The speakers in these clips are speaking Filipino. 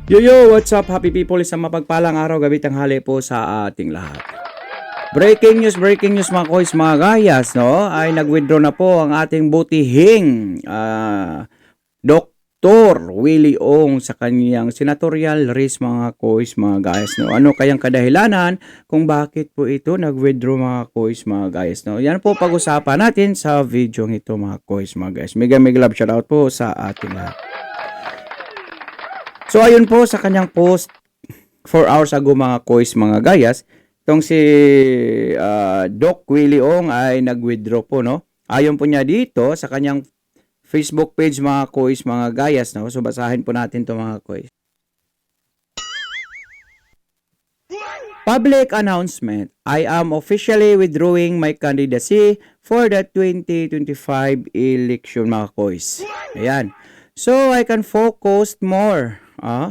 Yo, what's up happy people? Isang mapagpalang araw, gabi, tanghali po sa ating lahat. Breaking news mga kois, mga gayas, no? Ay nag-withdraw na po ang ating butihing Dr. Willie Ong sa kanyang senatorial race mga kois, mga gayas, no? Ano kayang kadahilanan kung bakit po ito nag-withdraw mga kois, mga gayas, no? Yan po pag-usapan natin sa video ito mga kois, mga guys. Mega love shoutout po sa ating lahat. So ayun po sa kanyang post 4 hours ago mga kois, mga gayas, itong si Doc Willie Ong ay nag-withdraw po, no? Ayon po niya dito sa kanyang Facebook page mga kois, mga gayas, no? So basahin po natin to mga kois. Public announcement. I am officially withdrawing my candidacy for the 2025 election mga kois. Ayan. So I can focus more. On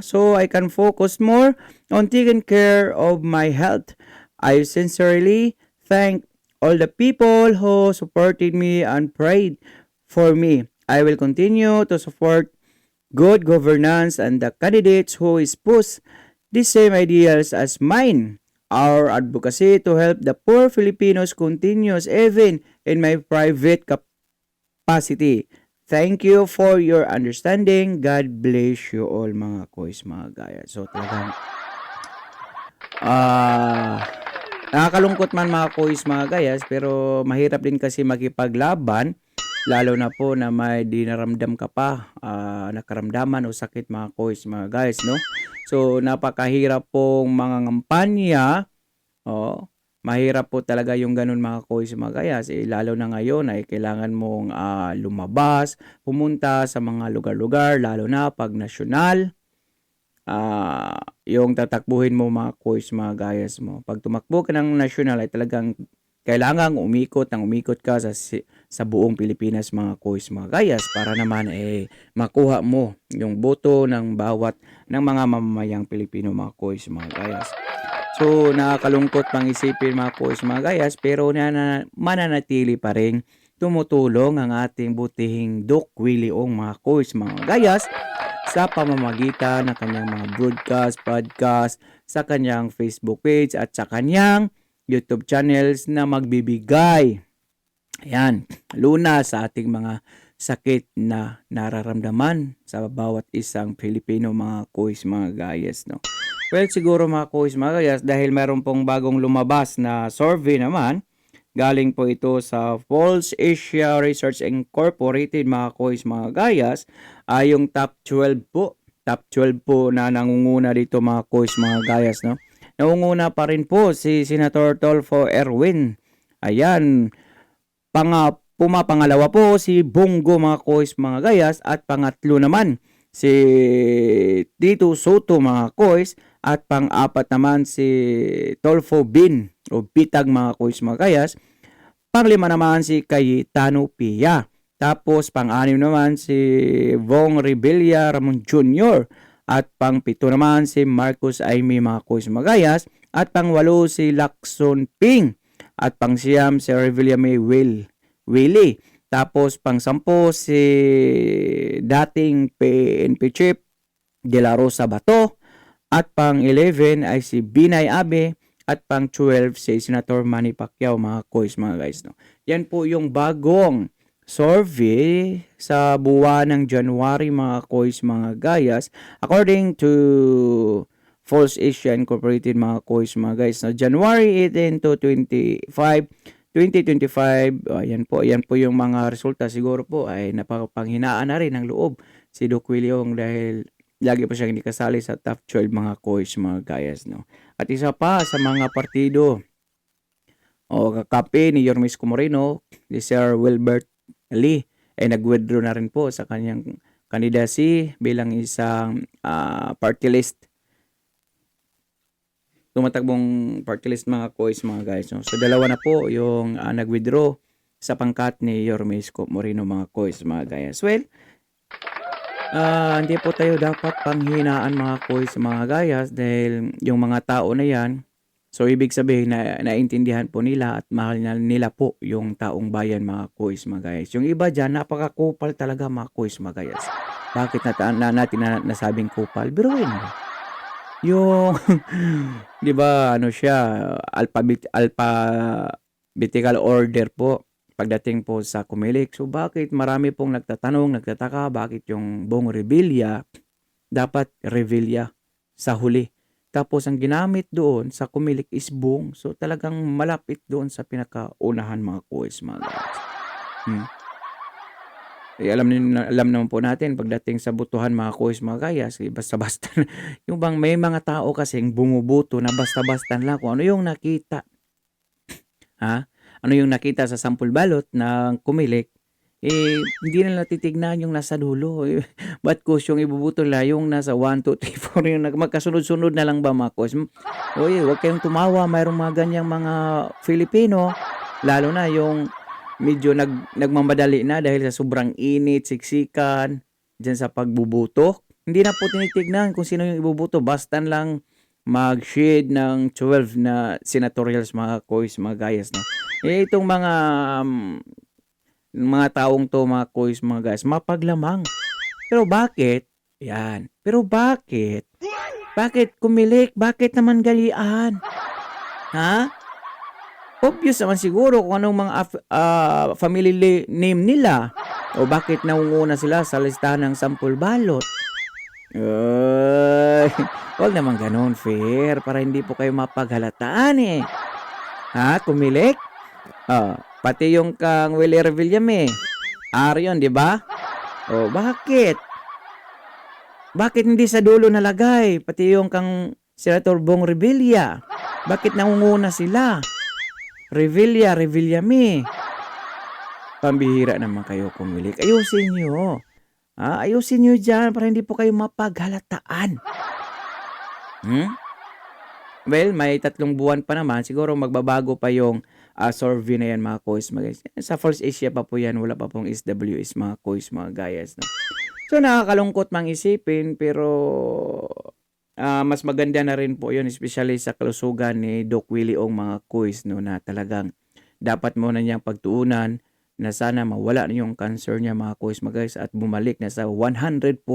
taking care of my health. I sincerely thank all the people who supported me and prayed for me. I will continue to support good governance and the candidates who espouse the same ideals as mine. Our advocacy to help the poor Filipinos continues even in my private capacity. Thank you for your understanding. God bless you all mga kois, mga gaya. So talagang nakakalungkot man mga kois, mga gayas, pero mahirap din kasi makipaglaban lalo na po na may dinaramdam ka pa, nakaramdaman o sakit mga kois, mga guys, no? So napakahirap pong mga ngampanya, mahirap po talaga yung ganun mga kois, mga gayas, lalo na ngayon ay kailangan mong lumabas, pumunta sa mga lugar-lugar, lalo na pag nasyonal, yung tatakbuhin mo mga kois, mga gayas mo. Pag tumakbo ka ng nasyonal ay talagang kailangan umikot ka sa buong Pilipinas mga kois, mga gayas, para naman makuha mo yung boto ng bawat ng mga mamamayang Pilipino mga kois, mga gayas. So nakakalungkot pang isipin mga kois, mga gayas, pero mananatili pa rin tumutulong ang ating butihing Doc Willie Ong mga kois, mga gayas, sa pamamagitan ng kanyang mga broadcast, podcast, sa kanyang Facebook page at sa kanyang YouTube channels na magbibigay, ayan, luna sa ating mga sakit na nararamdaman sa bawat isang Pilipino mga kois, mga gayas, no? Well, siguro mga kois, mga gayas, dahil meron pong bagong lumabas na survey naman, galing po ito sa Pulse Asia Research Incorporated mga kois, mga gayas, yung top 12 po na nangunguna dito mga kois, mga gayas, no? Nangunguna pa rin po si Senator Tolfo Erwin. Ayan, pumapangalawa po si Bongo mga kois, mga gayas, at pangatlo naman si Tito Soto mga kois, at pang-apat naman si Tolfo Bin o Bitag mga kois, mga gayas. Panglima naman si Cayetano Pia. Tapos pang-anim naman si Bong Revilla Ramon Jr. At pang-pito naman si Marcos Aimee mga kois, mga gayas. At pang-walo si Lacson Ping. At pang-siyam si Revilla May Willie. Tapos pang-sampo si dating PNP Chief De La Rosa Bato. At pang-11 ay si Binay Abe. At pang-12 si Senator Manny Pacquiao mga kois, mga guys, no? Yan po yung bagong survey sa buwan ng January mga kois, mga gayas, according to Pulse Asia Incorporated mga kois, mga guys, no? January 18 to 2025, yan po yung mga resulta. Siguro po ay napapanghinaan na rin ng loob si Doc Willie Ong dahil lagi pa siyang hindi kasali sa top 12 mga kois, mga gayas, no? At isa pa sa mga partido o kakape ni Yorme Isko Moreno, si Sir Wilbert Lee, ay nag-withdraw na rin po sa kanyang candidacy bilang isang party list. Tumatakbong party list mga kois, mga guys, no? So dalawa na po yung nag-withdraw sa pangkat ni Yorme Isko Moreno mga kois, mga gayas. Well, hindi po tayo dapat panghinaan mga kois, mga gayas, dahil yung mga tao na yan, so ibig sabihin na naintindihan po nila at mahal nila po yung taong bayan mga kois, mga gayas. Yung iba dyan, napakakupal talaga mga kois, mga gayas. Bakit natin nasabing kupal? Biruin mo. Yung 'di ba ano siya, alphabetical order po pagdating po sa Comelec. So, bakit marami pong nagtatanong, nagtataka bakit yung Bong Revilla dapat Revilla sa huli. Tapos ang ginamit doon sa Comelec is Bong. So, talagang malapit doon sa pinakaunahan mga kuwes, mga guys. Hmm. Alam naman po natin pagdating sa botohan mga kuwes, mga gayas, basta-basta yung bang may mga tao kasing bumuboto na basta-basta lang kung ano yung nakita. Ha? Ano yung nakita sa sample ballot ng Comelec, hindi nila titignan yung nasa dulo. Ba't yung ibubuto nila yung nasa 1, 2, 3, 4 yung magkasunod-sunod na lang ba mga kuwes? Uy, huwag kayong tumawa, mayroong mga ganyang mga Filipino, lalo na yung medyo nagmamadali na dahil sa sobrang init, siksikan, diyan sa pagbubuto. Hindi na po tinitignan kung sino yung ibubuto, basta lang mag-shade ng 12 na senatorials mga kuwes, mga gayas, no? Itong mga taong 'to mga kuwes, mga guys, mapaglamang. Pero bakit? Yan. Pero bakit? Bakit Comelec? Bakit naman galian? Ha? Obvious naman siguro kung anong mga family name nila. O bakit nangunguna sila sa listahan ng sample ballot? Uy, wag naman gano'n, fair, para hindi po kayo mapaghalataan eh. Ha, Comelec? Pati yung kang Willie Revillame, yun, di ba? Bakit? Bakit hindi sa dulo nalagay? Pati yung kang Senator Bong Revilla. Bakit nangunguna sila? Revillame. Pambihira naman kayo, Comelec. Ayusin nyo. Ayusin nyo dyan para hindi po kayo mapaghalataan. Well, may 3 buwan pa naman. Siguro magbabago pa yung survey na yan mga kuwes, mga guys. Sa First Asia pa po yan. Wala pa pong SWS mga kuwes, mga gayas. No? So, nakakalungkot mang isipin, pero mas maganda na rin po yun, especially sa kalusugan ni Doc Willie Ong, mga kuwes, no, na talagang dapat mo na niyang pagtuunan na sana mawala na yung cancer niya mga kuwes, mga guys, at bumalik na sa 100%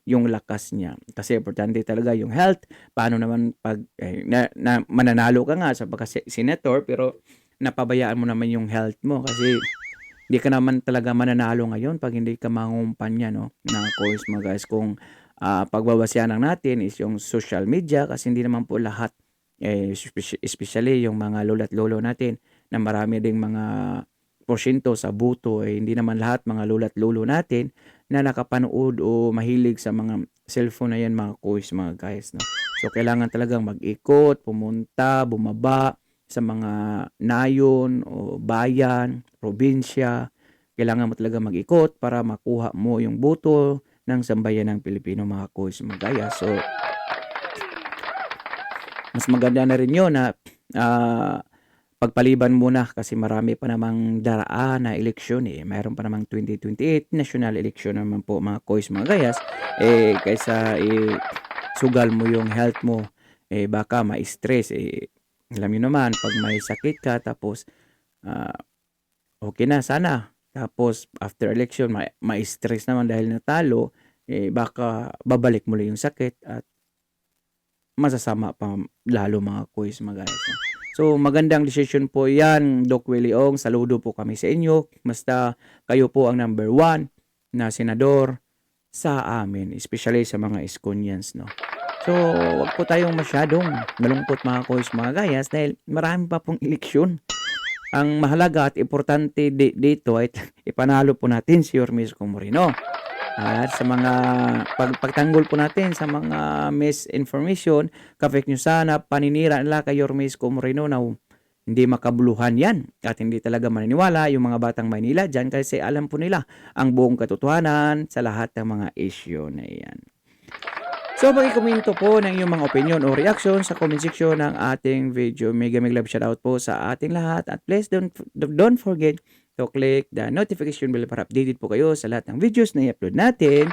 yung lakas niya. Kasi importante talaga yung health. Paano naman pag mananalo ka nga sa pagka-senator pero napabayaan mo naman yung health mo kasi hindi ka naman talaga mananalo ngayon pag hindi ka mangumpanya, no? Na course, mga guys, kung pagbabasyahan lang natin is yung social media kasi hindi naman po lahat, especially yung mga lolo't lolo natin na marami ding mga porsyento sa buto, hindi naman lahat mga lolo't lolo natin na nakapanood o mahilig sa mga cellphone na yan mga kuwes, mga guys, no? So, kailangan talagang mag-ikot, pumunta, bumaba sa mga nayon o bayan, probinsya. Kailangan mo talaga mag-ikot para makuha mo yung boto ng sambayan ng Pilipino, mga kuwes, mga guys. So, mas maganda na rin yun na pagpaliban muna kasi marami pa namang daraan na eleksyon Mayroon pa namang 2028 national election naman po mga kuwes, mga gayas. Kaysa sugal mo yung health mo, baka ma-stress. Alam niyo naman, pag may sakit ka tapos okay na sana. Tapos after election, ma-stress naman dahil natalo, baka babalik muli yung sakit at masasama pa lalo mga kuwes, mga guys. So, magandang decision po yan, Doc Willie Ong. Saludo po kami sa inyo. Basta kayo po ang number 1 na senador sa amin, especially sa mga Iskonians, no? So, wag po tayong masyadong malungkot mga kuwes, mga gayas dahil marami pa pong eleksyon. Ang mahalaga at importante dito ay ipanalo po natin si Yorme Isko Moreno. At sa mga pagtanggol po natin sa mga misinformation, ka-fake news sana, paninira nila kay Yorme Isko Moreno na hindi makabuluhan yan at hindi talaga maniniwala yung mga batang Maynila dyan kasi alam po nila ang buong katotohanan sa lahat ng mga issue na iyan. So, pag-i-komento po ng iyong mga opinion o reaction sa comment section ng ating video. Mega love shoutout po sa ating lahat at please don't forget to click the notification bell para updated po kayo sa lahat ng videos na i-upload natin.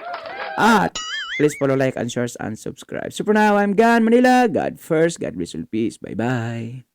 At please follow, like, and share, and subscribe. So for now, I'm Gan Manila. God first, God bless all, peace. Bye-bye.